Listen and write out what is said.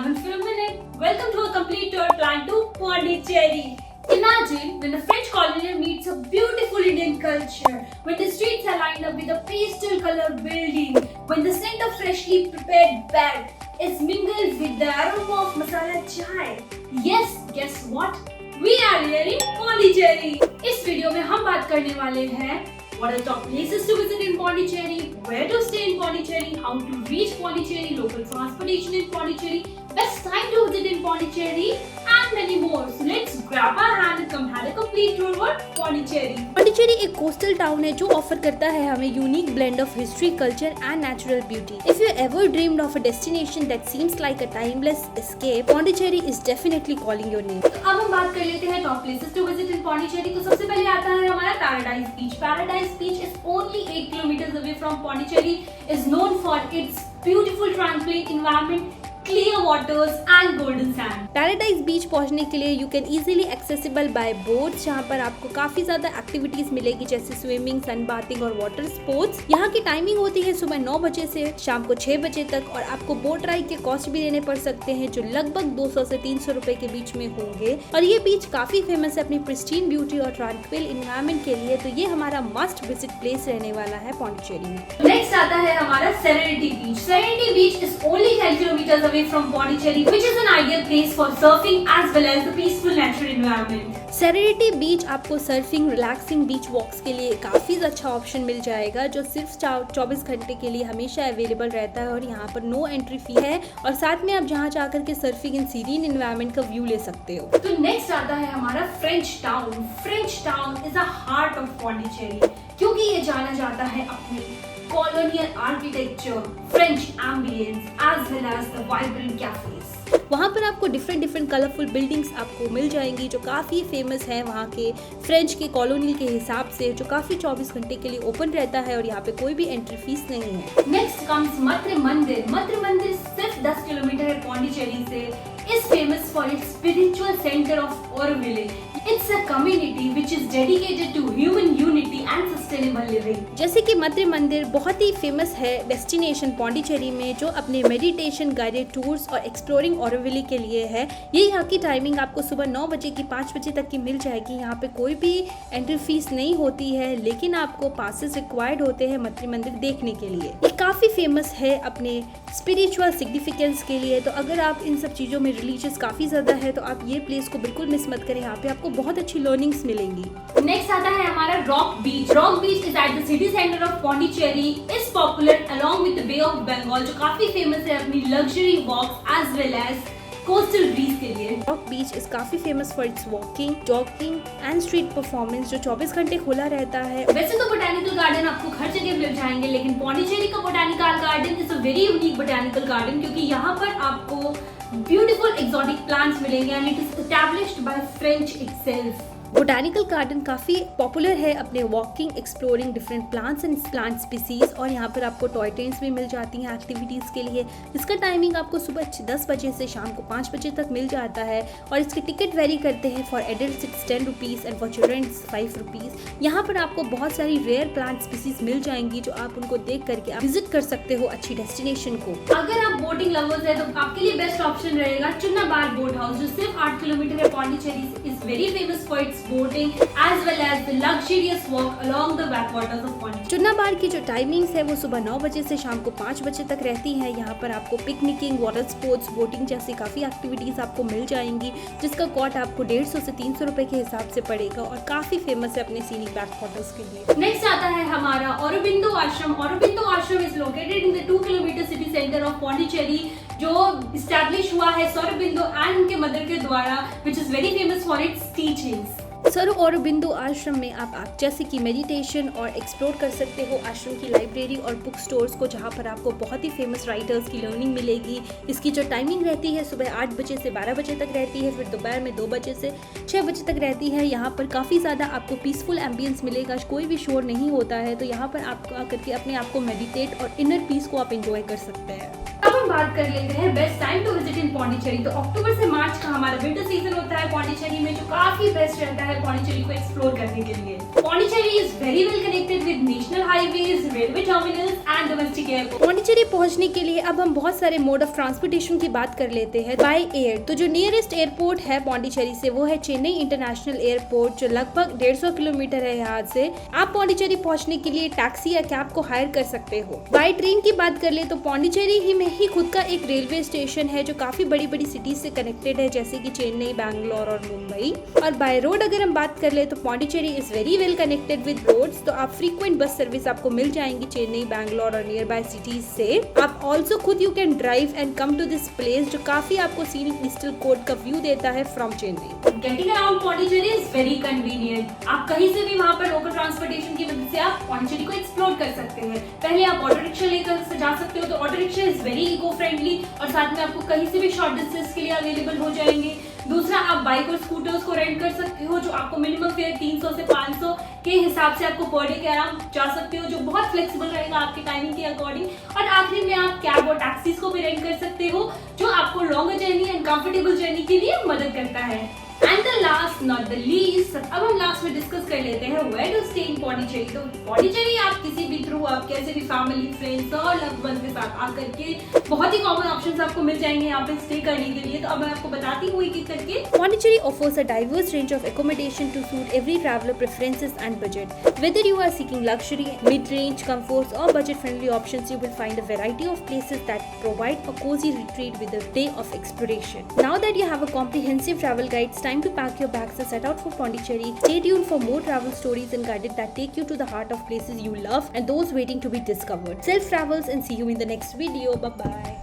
Raman for a minute. Welcome to a complete tour plan to Pondicherry. Imagine when a French colonial meets a beautiful Indian culture, when the streets are lined up with a pastel colored building, when the scent of freshly prepared bed is mingled with the aroma of masala chai. Yes, guess what? We are here in Pondicherry. इस video में हम बात करने वाले हैं what are the top places to visit in Pondicherry, where to stay in Pondicherry, how to reach Pondicherry, local transportation in Pondicherry, best time to visit in Pondicherry, and many more. So let's grab our hand and come have a complete tour of Pondicherry. Pondicherry एक coastal town है जो offer करता है हमें unique blend of history, culture and natural beauty. If you ever dreamed of a destination that seems like a timeless escape, Pondicherry is definitely calling your name. अब हम बात कर लेते हैं top places to visit in Pondicherry. तो सबसे पहले आता है हमारा paradise beach. Paradise beach is only 8 kilometers away from Pondicherry, is known for its beautiful tranquil environment, clear waters and golden sand. Paradise बीच पहुंचने के लिए you can easily accessible bye boat, जहां पर आपको काफी ज्यादा एक्टिविटीज मिलेगी जैसे स्विमिंग, सन बाथिंग और वाटर स्पोर्ट्स. यहाँ की टाइमिंग होती है सुबह 9 बजे से शाम को 6 बजे तक, और आपको बोट राइड के कॉस्ट भी देने पड़ सकते हैं जो लगभग 200 से 300 रुपए के बीच में होंगे. और ये बीच काफी फेमस है अपनी प्रिस्टीन ब्यूटी और ट्रांक्विल एनवायरनमेंट के लिए, तो ये हमारा मस्ट विजिट प्लेस रहने वाला है पॉन्डिचेरी में. नेक्स्ट आता है हमारा serenity beach. Serenity beach is only 10 kilometers away from Pondicherry, which is an ideal place for surfing as well as the peaceful natural environment. Serenity beach आपको सर्फिंग, रिलैक्सिंग बीच वॉक्स के लिए काफ़ी अच्छा ऑप्शन मिल जाएगा जो सिर्फ 24 घंटे के लिए हमेशा अवेलेबल रहता है, और यहाँ पर नो एंट्री फी है, और साथ में आप जहाँ जाकर के सर्फिंग इन सीरीन एनवायरनमेंट का व्यू ले सकते हो. तो नेक्स्ट आता है हमारा French town. French town is a heart of Pondicherry क्योंकि ये जाना जाता है अपने colonial architecture, French ambience, as well as the vibrant cafes. वहाँ पर आपको डिफरेंट कलरफुल बिल्डिंग्स आपको मिल जाएंगी जो काफ़ी फेमस हैं वहाँ के फ्रेंच के कॉलोनियल के हिसाब से, जो काफ़ी 24 घंटे के लिए ओपन रहता है और यहाँ पे कोई भी एंट्री फीस नहीं है. नेक्स्ट कम्स मत्र मंदिर. मत्र मंदिर सिर्फ 10 किलोमीटर है पॉन्डिचेरी से. is famous for its spiritual center of Auroville. It's a community which is dedicated to human unity and sustainable living. जैसे कि मत्र मंदिर बहुत ही फेमस है डेस्टिनेशन पॉन्डिचेरी में जो अपने मेडिटेशन, गाइडेड टूर्स और एक्सप्लोरिंग ऑरोविले के लिए है. ये यहाँ की टाइमिंग आपको सुबह 9 बजे की 5 बजे तक की मिल जाएगी. यहाँ पे कोई भी एंट्री फीस नहीं होती है, लेकिन आपको पासेस रिक्वायर्ड होते हैं मत्र मंदिर देखने के लिए. ये काफ़ी फेमस है अपने स्पिरिचुअल सिग्निफिकेंस के लिए, तो अगर आप इन सब चीज़ों में रिलीजियस काफ़ी ज़्यादा है तो आप ये प्लेस को बिल्कुल मिस मत करें. यहाँ पे आपको बहुत अच्छी लर्निंग्स मिलेंगी. नेक्स्ट आता है हमारा rock beach. Rock beach is at the city centre of Pondicherry, is popular along with the Bay of Bengal जो काफी फेमस है अपनी luxury walks as well as coastal breeze के लिए. रॉक बीच इज काफी famous for its walking, jogging and street performance जो 24 घंटे खुला रहता है. वैसे तो बोटैनिकल गार्डन आपको हर जगह मिल जाएंगे, लेकिन पॉन्डिचेरी का botanical garden is a very unique botanical garden क्योंकि यहाँ पर आपको ब्यूटीफुल एक्सोटिक प्लांट्स मिलेंगे and it is established by French itself. Botanical garden काफ़ी पॉपुलर है अपने walking, exploring different plants and plant species, और यहाँ पर आपको टॉय ट्रेन्स भी मिल जाती हैं एक्टिविटीज़ के लिए, जिसका टाइमिंग आपको सुबह 10 बजे से शाम को 5 बजे तक मिल जाता है. और इसके टिकट वेरी करते हैं. For adult it's 10 rupees and for children it's 5 rupees. यहाँ पर आपको बहुत सारी रेयर प्लांट स्पीसीज मिल जाएंगी जो आप उनको देख करके आप विजिट कर सकते हो अच्छी डेस्टिनेशन को. अगर आप बोटिंग लवर्स है तो आपके लिए बेस्ट ऑप्शन रहेगा चुन्ना बार बोट हाउस जो सिर्फ 8 किलोमीटर है Pondicherry. Is very famous for it's boating as well as the luxurious walk along the backwaters of Pondicherry. Chunnambar की जो टाइमिंग्स है वो सुबह 9 बजे से शाम को 5 बजे तक रहती है. यहाँ पर आपको पिकनिकिंग, वाटर स्पोर्ट्स, बोटिंग जैसी काफ़ी एक्टिविटीज़ आपको मिल जाएंगी जिसका कॉस्ट आपको 150 से 300 रुपए के हिसाब से पड़ेगा, और काफ़ी फेमस है अपने सीनिक बैकवाटर्स के लिए. नेक्स्ट आता है हमारा औरोबिंदो आश्रम. औरोबिंदो आश्रम is located in the 2 kilometre city centre of Pondicherry जो इस्टेब्लिश हुआ है सर औरोबिंदो एंड उनके मदर के द्वारा, which is very famous for it's teachings. Sir Aurobindo आश्रम में आप जैसे कि मेडिटेशन और एक्सप्लोर कर सकते हो आश्रम की लाइब्रेरी और बुक स्टोर्स को, जहाँ पर आपको बहुत ही फेमस राइटर्स की लर्निंग मिलेगी. इसकी जो टाइमिंग रहती है सुबह 8 बजे से 12 बजे तक रहती है, फिर दोपहर में 2 बजे से 6 बजे तक रहती है. यहाँ पर काफ़ी ज़्यादा आपको पीसफुल एम्बियंस मिलेगा, कोई भी शोर नहीं होता है, तो यहाँ पर आप आकर के अपने आप को मेडिटेट और इनर पीस को आप इंजॉय कर सकते हैं. अब हम बात कर लेते हैं best time to visit in Pondicherry. तो अक्टूबर से मार्च का हमारा विंटर सीजन होता है पौंडीचेरी में, जो काफी बेस्ट रहता है पौंडीचेरी को एक्सप्लोर करने के लिए। Pondicherry is very well connected with national highways, railway terminals and domestic airport. Pondicherry पहुंचने के लिए अब हम बहुत सारे मोड ऑफ ट्रांसपोर्टेशन की बात कर लेते हैं। बाय एयर, तो जो नियरेस्ट एयरपोर्ट है पौंडीचेरी से वो है चेन्नई इंटरनेशनल एयरपोर्ट, जो लगभग 150 किलोमीटर है यहाँ से। आप पौंडीचेरी पहुंचने के लिए टैक्सी या कैब को हायर कर सकते हो। बाय ट्रेन की बात कर ले तो पौंडीचेरी ही में ही खुद का एक रेलवे स्टेशन है जो काफी बड़ी बड़ी सिटीज से कनेक्टेड है, जैसे कि चेन्नई, बैंगलोर और मुंबई। और बाय रोड अगर हम बात कर ले तो Pondicherry is very well connected with roads, तो आप फ्रीक्वेंट बस सर्विस आपको मिल जाएंगी चेन्नई, बैंगलोर और नियर बाय सिटीज से। आप ऑल्सो खुद you can drive and come to this place, जो काफी आपको सीनिक ईस्टर्न कोर्ट का व्यू देता है from Chennai. Getting around Pondicherry is very convenient. आप कहीं से भी वहाँ पर लोकल ट्रांसपोर्टेशन की मदद से आप पौंडीचेरी को एक्सप्लोर कर सकते हैं। पहले आप ऑटो रिक्शा लेकर जा सकते हो, तो auto rickshaw is very eco friendly और साथ में आपको कहीं से भी शॉर्ट डिस्टेंस के लिए अवेलेबल हो जाएंगे। दूसरा, आप बाइक और स्कूटर्स को रेंट कर सकते हो, जो आपको मिनिमम फेयर 300 से 500 के हिसाब से आपको पर डे के आराम जा सकते हो, जो बहुत फ्लेक्सिबल रहेगा आपके टाइमिंग के अकॉर्डिंग। और आखिरी में आप कैब और टैक्सीज को भी रेंट कर सकते हो, जो आपको longer journey and comfortable journey के लिए मदद करता है। And the last not the least, अब हम लास्ट में डिस्कस कर लेते हैं where to stay in Pondicherry. तो पौंडीचेरी आप किसी भी थ्रू, आप कैसे भी फैमिली, फ्रेंड्स और लव्ड वंस के साथ आकर के बहुत ही कॉमन ऑप्शंस आपको मिल जाएंगे यहाँ पे स्टे करने के लिए। तो अब मैं आपको बताती हूँ एक एक करके। Pondicherry offers a diverse range of accommodation to suit every traveler preferences and budget. Whether you are seeking luxury, mid-range comforts or budget-friendly options, you will find a variety of places that provide a cozy retreat with a day of exploration. Now that you have a comprehensive travel guide, it's time to pack your bags and set out for Pondicherry. Stay tuned for more travel stories and guides that take you to the heart of places you love and those waiting to be discovered. Self travels and see you in the next video. Bye bye.